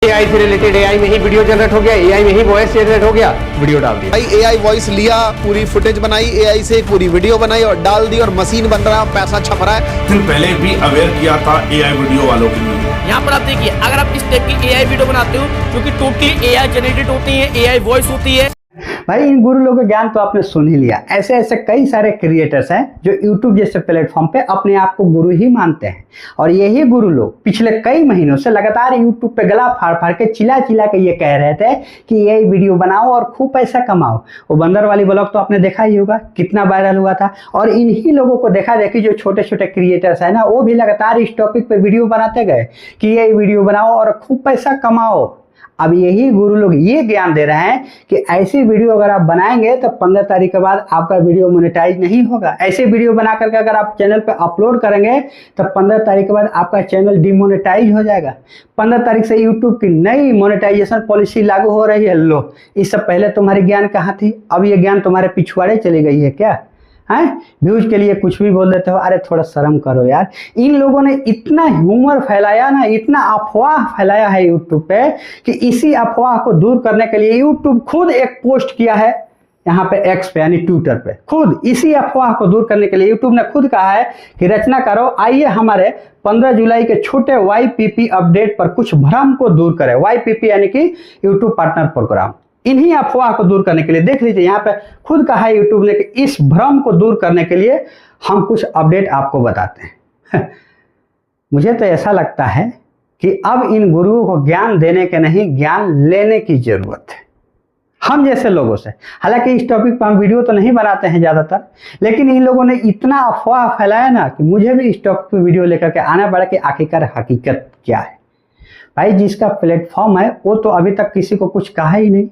AI से related AI में ही video generate हो गया, एआई में ही वॉइस जनरेट हो गया, वीडियो डाल दिया। भाई एआई वॉइस लिया, पूरी फुटेज बनाई, एआई से पूरी वीडियो बनाई और डाल दी और मशीन बन रहा, पैसा छप रहा है। दिन पहले भी अवेयर किया था एआई वीडियो वालों के लिए। यहाँ पर आप देखिए, अगर आप इस टाइप की एआई वीडियो बनाते हो जो कि टोटली एआई जनरेटेड होती है, एआई वॉइस होती है। भाई इन गुरु लोगों का ज्ञान तो आपने सुन ही लिया। ऐसे ऐसे कई सारे क्रिएटर्स हैं जो YouTube जैसे प्लेटफॉर्म पे अपने आप को गुरु ही मानते हैं, और यही गुरु लोग पिछले कई महीनों से लगातार YouTube पे गला फाड़ फाड़ के चिल्ला चिल्ला के ये कह रहे थे कि यही वीडियो बनाओ और खूब पैसा कमाओ। वो बंदर वाली ब्लॉग तो आपने देखा ही होगा, कितना वायरल हुआ था। और इन्हीं लोगों को देखा देखी जो छोटे छोटे क्रिएटर्स है ना, वो भी लगातार इस टॉपिक पे वीडियो बनाते गए कि यही वीडियो बनाओ और खूब पैसा कमाओ। अब यही गुरु लोग ये ज्ञान दे रहे हैं कि ऐसी वीडियो अगर आप बनाएंगे तो 15 तारीख के बाद आपका वीडियो मोनेटाइज नहीं होगा। ऐसे वीडियो बना करके अगर आप चैनल पे अपलोड करेंगे तो 15 तारीख के बाद आपका चैनल डिमोनेटाइज हो जाएगा। 15 तारीख से यूट्यूब की नई मोनेटाइजेशन पॉलिसी लागू हो रही है। लो, इससे पहले तुम्हारी ज्ञान कहाँ थी? अब ये ज्ञान तुम्हारे पिछवाड़े चली गई है क्या? हैं? व्यूज के लिए कुछ भी बोल देते हो। अरे थोड़ा शर्म करो यार। इन लोगों ने इतना ह्यूमर फैलाया ना, इतना अफवाह फैलाया है यूट्यूब पे कि इसी अफवाह को दूर करने के लिए यूट्यूब खुद एक पोस्ट किया है यहाँ पे एक्स पे यानी ट्विटर पे। खुद इसी अफवाह को दूर करने के लिए यूट्यूब ने खुद कहा है कि रचनाकारों आइए हमारे 15 जुलाई के छोटे YPP अपडेट पर कुछ भ्रम को दूर करें। YPP यानी कि यूट्यूब पार्टनर प्रोग्राम। इन्हीं अफवाह को दूर करने के लिए देख लीजिए, यहाँ पे खुद कहा है यूट्यूब ने कि इस भ्रम को दूर करने के लिए हम कुछ अपडेट आपको बताते हैं। मुझे तो ऐसा लगता है कि अब इन गुरुओं को ज्ञान देने के नहीं, ज्ञान लेने की जरूरत है हम जैसे लोगों से। हालांकि इस टॉपिक पर हम वीडियो तो नहीं बनाते हैं ज़्यादातर, लेकिन इन लोगों ने इतना अफवाह फैलाया ना कि मुझे भी इस टॉपिक पर वीडियो लेकर के आना पड़ा कि आखिरकार हकीकत क्या है। भाई जिसका प्लेटफॉर्म है वो तो अभी तक किसी को कुछ कहा ही नहीं।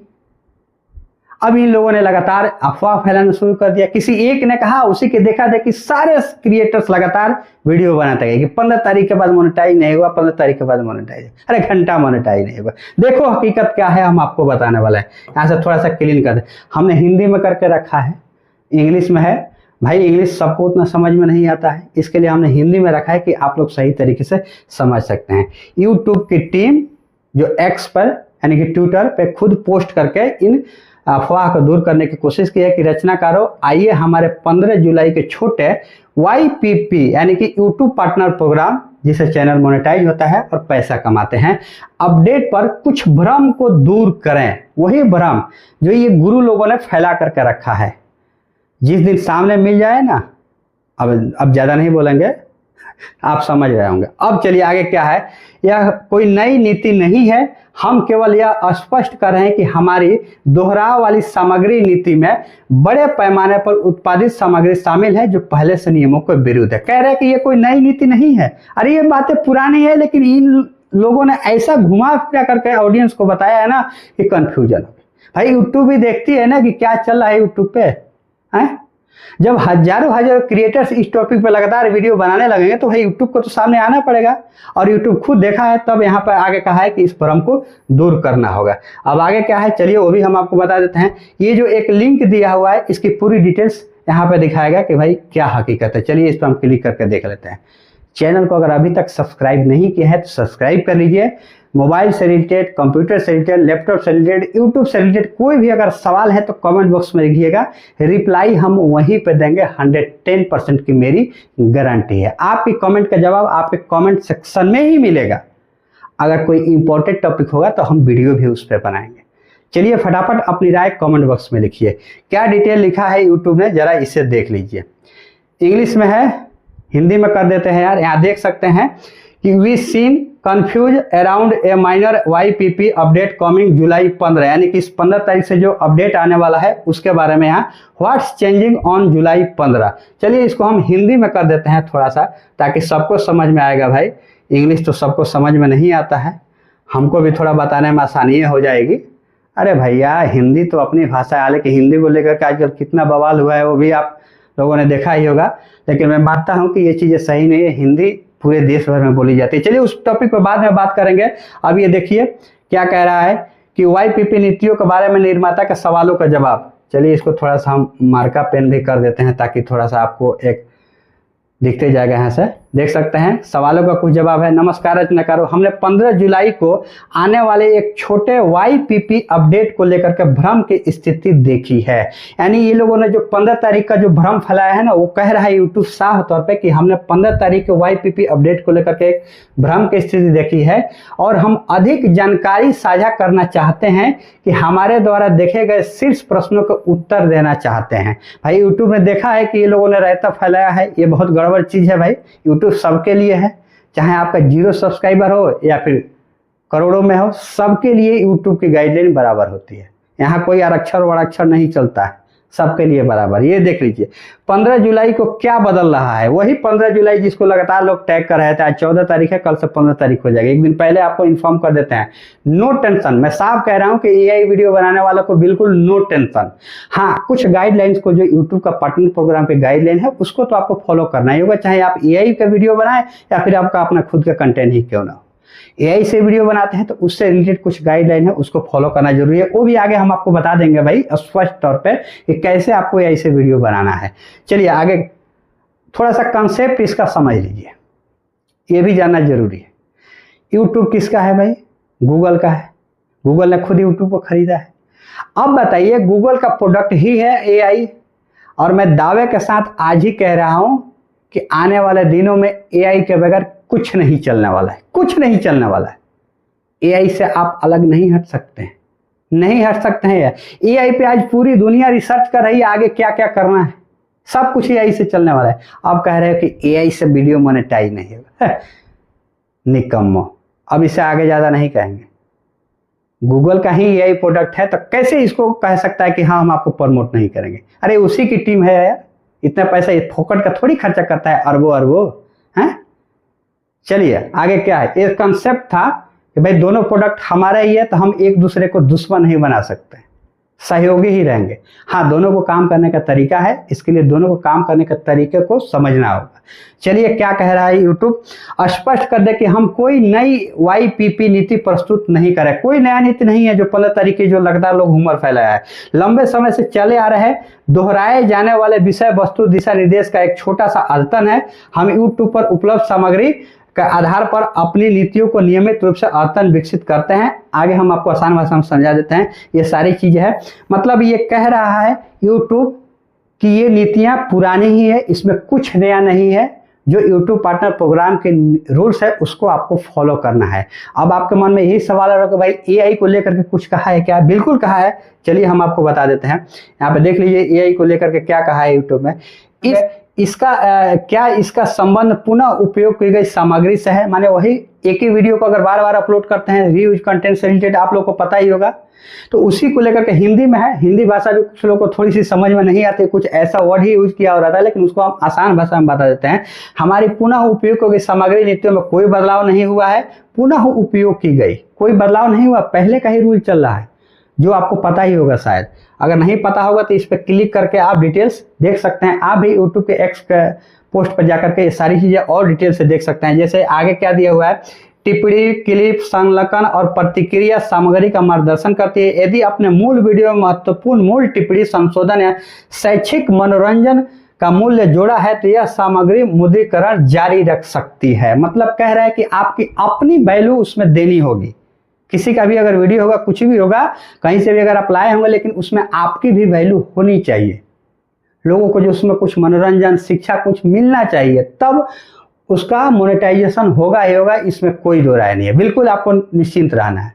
अब इन लोगों ने लगातार अफवाह फैलाना शुरू कर दिया। किसी एक ने कहा, उसी के देखा देखी सारे क्रिएटर्स लगातार वीडियो बनाते गए कि 15 तारीख के बाद मोनेटाइज नहीं हुआ, 15 तारीख के बाद मोनेटाइज। अरे घंटा मोनेटाइज नहीं हुआ। देखो हकीकत क्या है, हम आपको बताने वाला है। यहाँ से थोड़ा सा क्लीन कर दे। हमने हिंदी में करके रखा है, इंग्लिश में है। भाई इंग्लिश सबको उतना समझ में नहीं आता है, इसके लिए हमने हिंदी में रखा है कि आप लोग सही तरीके से समझ सकते हैं। यूट्यूब की टीम जो एक्स पर यानी कि ट्विटर पे खुद पोस्ट करके इन अफवाह को दूर करने की कोशिश की है कि रचनाकारों आइए हमारे 15 जुलाई के छोटे YPP यानी कि यूट्यूब पार्टनर प्रोग्राम जिससे चैनल मोनेटाइज होता है और पैसा कमाते हैं, अपडेट पर कुछ भ्रम को दूर करें। वही भ्रम जो ये गुरु लोगों ने फैला करके रखा है। जिस दिन सामने मिल जाए ना, अब ज़्यादा नहीं बोलेंगे, आप समझ रहे होंगे। अब चलिए आगे क्या है। यह कोई नई नीति नहीं है, हम केवल यह स्पष्ट कर रहे हैं कि हमारी दोहराव वाली सामग्री नीति में बड़े पैमाने पर उत्पादित सामग्री शामिल है जो पहले से नियमों के विरुद्ध है। कह रहे हैं कि ये कोई नई नीति नहीं है। अरे ये बातें पुरानी है, लेकिन इन लोगों ने ऐसा घुमा फिरा करके ऑडियंस को बताया है ना कि कंफ्यूजन हो गई। भाई यूट्यूब भी देखती है ना कि क्या चल रहा है यूट्यूब पे है। जब हजारों क्रिएटर्स इस टॉपिक पे लगातार वीडियो बनाने लगेंगे तो भाई यूट्यूब को तो सामने आना पड़ेगा, और यूट्यूब खुद देखा है तब यहाँ पर आगे कहा है कि इस भ्रम को दूर करना होगा। अब आगे क्या है चलिए वो भी हम आपको बता देते हैं। ये जो एक लिंक दिया हुआ है इसकी पूरी डिटेल्स यहाँ पे दिखाएगा कि भाई क्या हकीकत है। चलिए इस पर हम क्लिक करके देख लेते हैं। चैनल को अगर अभी तक सब्सक्राइब नहीं किया है तो सब्सक्राइब कर लीजिए। मोबाइल से रिलेटेड, कंप्यूटर से रिलेटेड, लैपटॉप से रिलेटेड, यूट्यूब से रिलेटेड कोई भी अगर सवाल है तो कमेंट बॉक्स में लिखिएगा, रिप्लाई हम वहीं पे देंगे। 110% की मेरी गारंटी है। आपकी कमेंट का जवाब आपके कमेंट सेक्शन में ही मिलेगा। अगर कोई इंपॉर्टेंट टॉपिक होगा तो हम वीडियो भी उस पर बनाएंगे। चलिए फटाफट अपनी राय कमेंट बॉक्स में लिखिए। क्या डिटेल लिखा है यूट्यूब ने, जरा इसे देख लीजिए। इंग्लिश में है, हिंदी में कर देते हैं यार। यहाँ देख सकते हैं कि we seen confused around a minor YPP update coming July 15 यानी कि इस 15 तारीख से जो अपडेट आने वाला है उसके बारे में यहाँ व्हाट्स चेंजिंग ऑन जुलाई 15। चलिए इसको हम हिंदी में कर देते हैं थोड़ा सा, ताकि सबको समझ में आएगा। भाई इंग्लिश तो सबको समझ में नहीं आता है, हमको भी थोड़ा बताने में आसानी हो जाएगी। अरे भैया हिंदी तो अपनी भाषा है, हालांकि हिंदी को लेकर के आजकल कितना बवाल हुआ है वो भी आप लोगों ने देखा ही होगा, लेकिन मैं मानता हूँ कि ये चीज़ें सही नहीं है। हिंदी पूरे देश भर में बोली जाती है। चलिए उस टॉपिक पर बाद में बात करेंगे। अब ये देखिए क्या कह रहा है कि YPP नीतियों के बारे में निर्माता के सवालों का जवाब। चलिए इसको थोड़ा सा हम मार्का पेन भी कर देते हैं ताकि थोड़ा सा आपको एक दिखते जाएगा यहाँ से। देख सकते हैं सवालों का कुछ जवाब है। नमस्कार रचनाकारों, हमने 15 जुलाई को आने वाले एक छोटे YPP अपडेट को लेकर के भ्रम की स्थिति देखी है। यानी ये लोगों ने जो 15 तारीख का जो भ्रम फैलाया है ना, वो कह रहा है यूट्यूब साफ तौर पे कि हमने 15 तारीख के YPP अपडेट को लेकर के एक भ्रम की स्थिति देखी है और हम अधिक जानकारी साझा करना चाहते हैं कि हमारे द्वारा देखे गए शीर्ष प्रश्नों के उत्तर देना चाहते हैं। भाई यूट्यूब ने देखा है कि ये लोगों ने रायता फैलाया है, ये बहुत गड़बड़ चीज है। भाई यूट्यूब सबके लिए है, चाहे आपका 0 सब्सक्राइबर हो या फिर करोड़ों में हो, सबके लिए यूट्यूब की गाइडलाइन बराबर होती है। यहाँ कोई आरक्षण वराक्षर नहीं चलता है, सबके लिए बराबर। ये देख लीजिए 15 जुलाई को क्या बदल रहा है, वही 15 जुलाई जिसको लगातार लोग टैग कर रहे थे। आज 14 तारीख है, कल से 15 तारीख हो जाएगी। एक दिन पहले आपको इन्फॉर्म कर देते हैं, नो टेंशन। मैं साफ कह रहा हूं कि AI वीडियो बनाने वालों को बिल्कुल नो टेंशन। हाँ, कुछ गाइडलाइंस को जो यूट्यूब का पार्टनर प्रोग्राम के गाइडलाइन है उसको तो आपको फॉलो करना ही होगा, चाहे आप AI का वीडियो बनाए या फिर आपका अपना खुद का कंटेंट ही क्यों ना हो। AI से वीडियो बनाते हैं तो उससे रिलेटेड कुछ गाइडलाइन है, उसको फॉलो करना जरूरी है। वो भी आगे हम आपको बता देंगे भाई स्पष्ट तौर पे कि कैसे आपको AI से वीडियो बनाना है। चलिए आगे थोड़ा सा कंसेप्ट इसका समझ लीजिए, ये भी जानना जरूरी है। यूट्यूब किसका है भाई? गूगल का है। गूगल ने खुद यूट्यूब को खरीदा है। अब बताइए, गूगल का प्रोडक्ट ही है AI, और मैं दावे के साथ आज ही कह रहा हूं कि आने वाले दिनों में AI के बगैर कुछ नहीं चलने वाला है, कुछ नहीं चलने वाला है। AI से आप अलग नहीं हट सकते हैं, नहीं हट सकते हैं। AI पे आज पूरी दुनिया रिसर्च कर रही है आगे क्या क्या करना है, सब कुछ AI से चलने वाला है। आप कह रहे हो कि AI से वीडियो मोनेटाइज नहीं होगा, निकम्मो। अब इससे आगे ज्यादा नहीं कहेंगे। गूगल का ही AI प्रोडक्ट है तो कैसे इसको कह सकता है कि हाँ हम आपको प्रमोट नहीं करेंगे? अरे उसी की टीम है यार, इतना पैसा ये फोकट का थोड़ी खर्चा करता है, अरबों अरबों हैं। चलिए आगे क्या है। एक कंसेप्ट था कि भाई दोनों प्रोडक्ट हमारा ही है तो हम एक दूसरे को दुश्मन नहीं बना सकते, सहयोगी ही रहेंगे। हाँ, दोनों को काम करने का तरीका है, इसके लिए दोनों को काम करने के तरीके को समझना होगा। चलिए क्या कह रहा है यूट्यूब, स्पष्ट कर दे कि हम कोई नई YPP नीति प्रस्तुत नहीं करें। कोई नया नीति नहीं है जो 15 तारीख की जो लगातार लोग हुमर फैलाया है। लंबे समय से चले आ रहे दोहराए जाने वाले विषय वस्तु दिशा निर्देश का एक छोटा सा अद्यतन है। हम यूट्यूब पर उपलब्ध सामग्री के आधार पर अपनी नीतियों को नियमित रूप से अद्यतन विकसित करते हैं। आगे हम आपको आसान भाषा में समझा देते हैं। ये सारी चीजें है, मतलब ये कह रहा है यूट्यूब कि ये नीतियां पुरानी ही है, इसमें कुछ नया नहीं है। जो यूट्यूब पार्टनर प्रोग्राम के रूल्स है उसको आपको फॉलो करना है। अब आपके मन में यही सवाल आ रहा है कि भाई AI को लेकर के कुछ कहा है क्या? बिल्कुल कहा है, चलिए हम आपको बता देते हैं। यहाँ पे देख लीजिए AI को लेकर के क्या कहा है यूट्यूब में। इसका संबंध पुनः उपयोग की गई सामग्री से है। माने वही एक ही वीडियो को अगर बार बार अपलोड करते हैं, रीयूज कंटेंट से रिलेटेड आप लोग को पता ही होगा, तो उसी को लेकर के हिंदी में है। हिंदी भाषा भी कुछ लोगों को थोड़ी सी समझ में नहीं आती, कुछ ऐसा वर्ड ही यूज किया हो रहा था, लेकिन उसको हम आसान भाषा में बता देते हैं। हमारी पुनः उपयोग की गई सामग्री नीतियों में कोई बदलाव नहीं हुआ है, पुनः उपयोग की गई, कोई बदलाव नहीं हुआ, पहले का ही रूल चल रहा है, जो आपको पता ही होगा शायद। अगर नहीं पता होगा तो इस पर क्लिक करके आप डिटेल्स देख सकते हैं। आप भी यूट्यूब के X पोस्ट पर जाकर के ये सारी चीजें और डिटेल से देख सकते हैं। जैसे आगे क्या दिया हुआ है, टिप्पणी, क्लिप, संलग्न और प्रतिक्रिया सामग्री का मार्गदर्शन करती है। यदि अपने मूल वीडियो में महत्वपूर्ण मूल टिप्पणी, संशोधन या शैक्षिक मनोरंजन का मूल्य जोड़ा है तो यह सामग्री मुद्रीकरण जारी रख सकती है। मतलब कह रहा है कि आपकी अपनी वैल्यू उसमें देनी होगी। किसी का भी अगर वीडियो होगा, कुछ भी होगा, कहीं से भी अगर आप लाए होंगे, लेकिन उसमें आपकी भी वैल्यू होनी चाहिए। लोगों को जो उसमें कुछ मनोरंजन, शिक्षा कुछ मिलना चाहिए, तब उसका मोनेटाइजेशन होगा ही होगा, इसमें कोई दो राय नहीं है। बिल्कुल आपको निश्चिंत रहना है,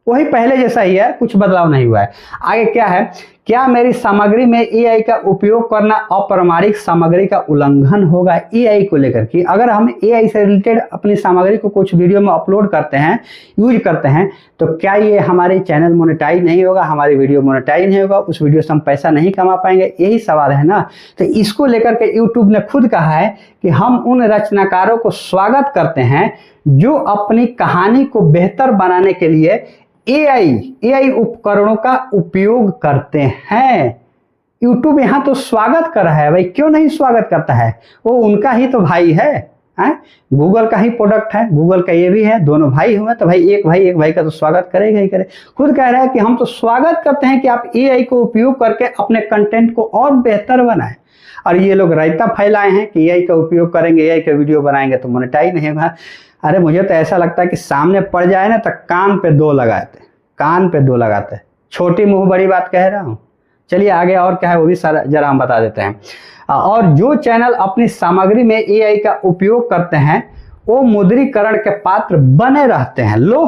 वही पहले जैसा ही है, कुछ बदलाव नहीं हुआ है। आगे क्या है, क्या मेरी सामग्री में AI का उपयोग करना अप्रामाणिक सामग्री का उल्लंघन होगा? AI को लेकर कि अगर हम AI से रिलेटेड अपनी सामग्री को कुछ वीडियो में अपलोड करते हैं, यूज करते हैं, तो क्या ये हमारे चैनल मोनेटाइज नहीं होगा, हमारी वीडियो मोनेटाइज नहीं होगा, उस वीडियो से हम पैसा नहीं कमा पाएंगे? यही सवाल है ना। तो इसको लेकर के यूट्यूब ने खुद कहा है कि हम उन रचनाकारों को स्वागत करते हैं जो अपनी कहानी को बेहतर बनाने के लिए AI उपकरणों का उपयोग करते हैं। YouTube यहाँ तो स्वागत कर रहा है भाई, क्यों नहीं स्वागत करता है? वो उनका ही तो भाई है। हैं, गूगल का ही प्रोडक्ट है, गूगल का ये भी है, दोनों भाई हुए तो भाई एक भाई का तो स्वागत करेगा ही करे। खुद कह रहा है कि हम तो स्वागत करते हैं कि आप एआई को उपयोग करके अपने कंटेंट को और बेहतर बनाएं। और ये लोग रायता फैलाए हैं कि एआई का उपयोग करेंगे, एआई का वीडियो बनाएंगे तो मोनेटाइज नहीं होगा। अरे मुझे तो ऐसा लगता है कि सामने पड़ जाए ना तो कान पे दो लगाते। छोटी मुंह बड़ी बात कह रहा हूँ। चलिए आगे और क्या है वो भी सारा जरा हम बता देते हैं। और जो चैनल अपनी सामग्री में एआई का उपयोग करते हैं वो मुद्रीकरण के पात्र बने रहते हैं। लो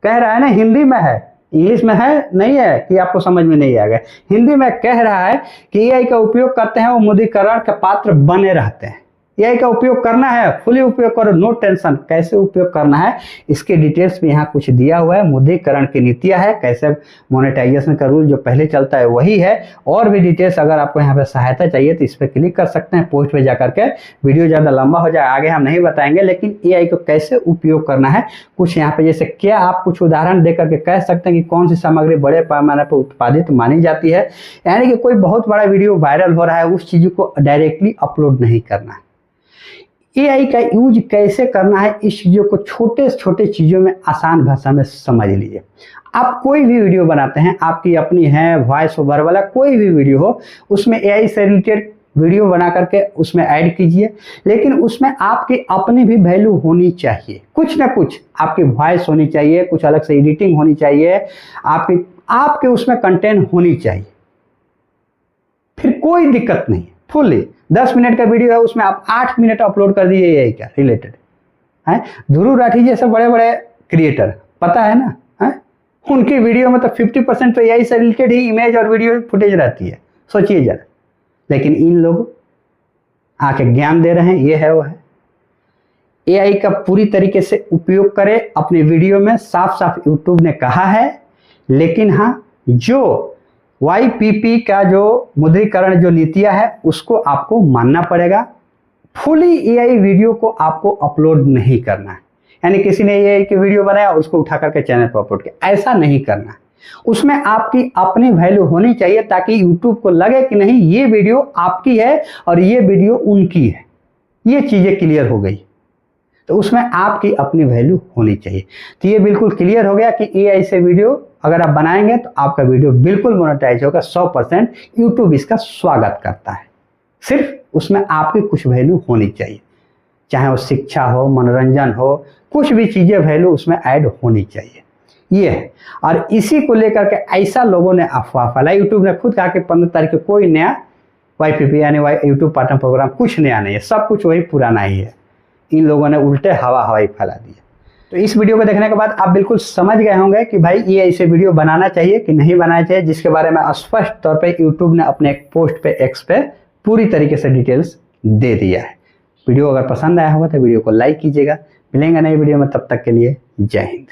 कह रहा है ना, हिंदी में है, इंग्लिश में है नहीं है कि आपको समझ में नहीं आएगा। हिंदी में कह रहा है कि एआई का उपयोग करते हैं वो मुद्रीकरण के पात्र बने रहते हैं। एआई का उपयोग करना है, फुली उपयोग करो, नो टेंशन। कैसे उपयोग करना है इसके डिटेल्स भी यहाँ कुछ दिया हुआ है। मुद्रीकरण की नीतियाँ है, कैसे मोनेटाइजेशन का रूल जो पहले चलता है वही है। और भी डिटेल्स अगर आपको यहाँ पे सहायता चाहिए तो इस पर क्लिक कर सकते हैं पोस्ट पे जा करके। वीडियो ज़्यादा लंबा हो जाए आगे हम नहीं बताएंगे, लेकिन एआई को कैसे उपयोग करना है कुछ यहाँ पे, जैसे क्या आप कुछ उदाहरण दे करके कह सकते हैं कि कौन सी सामग्री बड़े पैमाने पर उत्पादित मानी जाती है। यानी कि कोई बहुत बड़ा वीडियो वायरल हो रहा है, उस चीज़ को डायरेक्टली अपलोड नहीं करना है। एआई का यूज कैसे करना है इस चीज़ों को छोटे छोटे चीज़ों में आसान भाषा में समझ लीजिए। आप कोई भी वीडियो बनाते हैं, आपकी अपनी है, वॉइस ओवर वाला कोई भी वीडियो हो, उसमें एआई से रिलेटेड वीडियो बना करके उसमें ऐड कीजिए, लेकिन उसमें आपकी अपनी भी वैल्यू होनी चाहिए। कुछ ना कुछ आपकी वॉइस होनी चाहिए, कुछ अलग से एडिटिंग होनी चाहिए, आपके उसमें कंटेंट होनी चाहिए, फिर कोई दिक्कत नहीं है। फुल्ली 10 मिनट का वीडियो है, उसमें आप 8 मिनट अपलोड कर दीजिए एआई का रिलेटेड है। ध्रुव राठी जैसे बड़े बड़े क्रिएटर पता है ना, है उनकी वीडियो में तो 50% तो एआई से रिलेटेड ही इमेज और वीडियो फुटेज रहती है, सोचिए जरा। लेकिन इन लोग आके ज्ञान दे रहे हैं, ये है वो है। एआई का पूरी तरीके से उपयोग करें अपने वीडियो में, साफ साफ यूट्यूब ने कहा है। लेकिन हाँ, जो YPP का जो मुद्रीकरण जो नीतियां है उसको आपको मानना पड़ेगा। फुली एआई वीडियो को आपको अपलोड नहीं करना है, यानी किसी ने एआई की वीडियो बनाया उसको उठा करके चैनल पर अपलोड किया, ऐसा नहीं करना है। उसमें आपकी अपनी वैल्यू होनी चाहिए ताकि यूट्यूब को लगे कि नहीं ये वीडियो आपकी है और ये वीडियो उनकी है। ये चीज़ें क्लियर हो गई तो उसमें आपकी अपनी वैल्यू होनी चाहिए। तो ये बिल्कुल क्लियर हो गया कि एआई से वीडियो अगर आप बनाएंगे तो आपका वीडियो बिल्कुल मोनेटाइज होगा 100%। यूट्यूब इसका स्वागत करता है, सिर्फ उसमें आपकी कुछ वैल्यू होनी चाहिए, चाहे वो शिक्षा हो, मनोरंजन हो, कुछ भी चीज़ें वैल्यू उसमें ऐड होनी चाहिए। ये है, और इसी को लेकर के ऐसा लोगों ने अफवाह फैलाई। यूट्यूब ने खुद कहा कि 15 तारीख को कोई नया YPP यानी यूट्यूब पार्टनर प्रोग्राम कुछ नया नहीं है, सब कुछ वही पुराना ही है। इन लोगों ने उल्टे हवाई फैला दिया। तो इस वीडियो को देखने के बाद आप बिल्कुल समझ गए होंगे कि भाई ये ऐसे वीडियो बनाना चाहिए कि नहीं बनाना चाहिए, जिसके बारे में स्पष्ट तौर पे यूट्यूब ने अपने एक पोस्ट पे X पे पूरी तरीके से डिटेल्स दे दिया है। वीडियो अगर पसंद आया होगा तो वीडियो को लाइक कीजिएगा। मिलेंगे नई वीडियो में, तब तक के लिए जय हिंद।